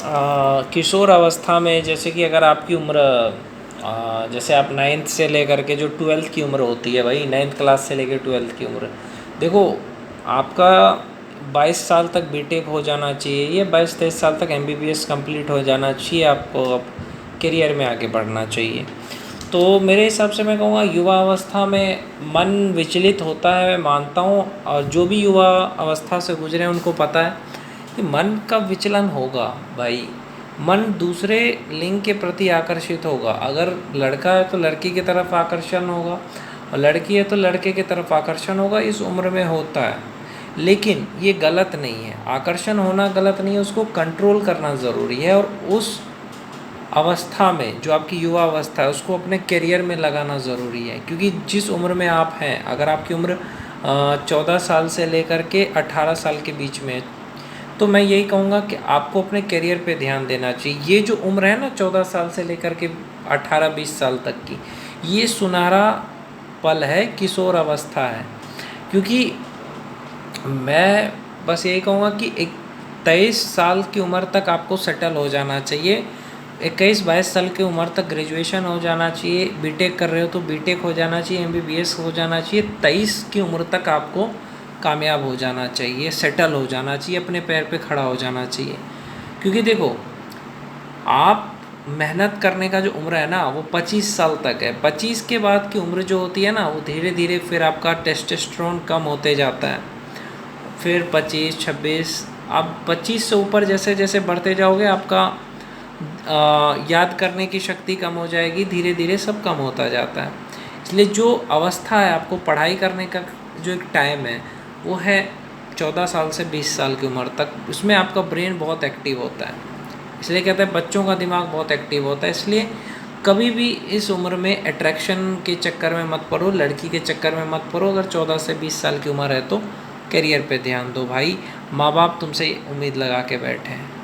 किशोर अवस्था में जैसे कि अगर आपकी उम्र जैसे आप 9th से लेकर के जो 12th की उम्र होती है भाई, 9th क्लास से लेकर 12th की उम्र, देखो आपका 22 साल तक बीटेक हो जाना चाहिए, ये 22-23 साल तक एमबीबीएस कंप्लीट हो जाना चाहिए, आपको अब करियर में आगे बढ़ना चाहिए। तो मेरे हिसाब से मैं कहूँगा युवा अवस्था में मन विचलित होता है, मैं मानता हूँ, और जो भी युवा अवस्था से गुजरे हैं उनको पता है कि मन का विचलन होगा भाई। मन दूसरे लिंग के प्रति आकर्षित होगा, अगर लड़का है तो लड़की की तरफ आकर्षण होगा, और लड़की है तो लड़के की तरफ आकर्षण होगा, इस उम्र में होता है। लेकिन ये गलत नहीं है, आकर्षण होना गलत नहीं है, उसको कंट्रोल करना ज़रूरी है। और उस अवस्था में जो आपकी युवा अवस्था है उसको अपने करियर में लगाना ज़रूरी है, क्योंकि जिस उम्र में आप हैं, अगर आपकी उम्र 14 साल से लेकर के 18 साल के बीच में है, तो मैं यही कहूँगा कि आपको अपने करियर पे ध्यान देना चाहिए। ये जो उम्र है ना 14 साल से लेकर के 18-20 साल तक की, ये सुनहरा पल है, किशोर अवस्था है। क्योंकि मैं बस यही कहूँगा कि 23 साल की उम्र तक आपको सेटल हो जाना चाहिए, 21-22 साल की उम्र तक ग्रेजुएशन हो जाना चाहिए, बीटेक कर रहे हो तो बीटेक हो जाना चाहिए, एमबीबीएस हो जाना चाहिए, 23 की उम्र तक आपको कामयाब हो जाना चाहिए, सेटल हो जाना चाहिए, अपने पैर पे खड़ा हो जाना चाहिए। क्योंकि देखो आप मेहनत करने का जो उम्र है ना वो 25 साल तक है, 25 के बाद की उम्र जो होती है ना वो धीरे धीरे फिर आपका टेस्टोस्टेरोन कम होते जाता है, फिर 25-26, अब 25 से ऊपर जैसे जैसे बढ़ते जाओगे आपका याद करने की शक्ति कम हो जाएगी, धीरे धीरे सब कम होता जाता है। इसलिए जो अवस्था है आपको पढ़ाई करने का जो एक टाइम है वो है 14 साल से 20 साल की उम्र तक, उसमें आपका ब्रेन बहुत एक्टिव होता है। इसलिए कहते हैं बच्चों का दिमाग बहुत एक्टिव होता है। इसलिए कभी भी इस उम्र में अट्रैक्शन के चक्कर में मत पड़ो, लड़की के चक्कर में मत पड़ो। अगर 14 से 20 साल की उम्र है तो करियर पे ध्यान दो भाई, माँ बाप तुमसे उम्मीद लगा के बैठे हैं।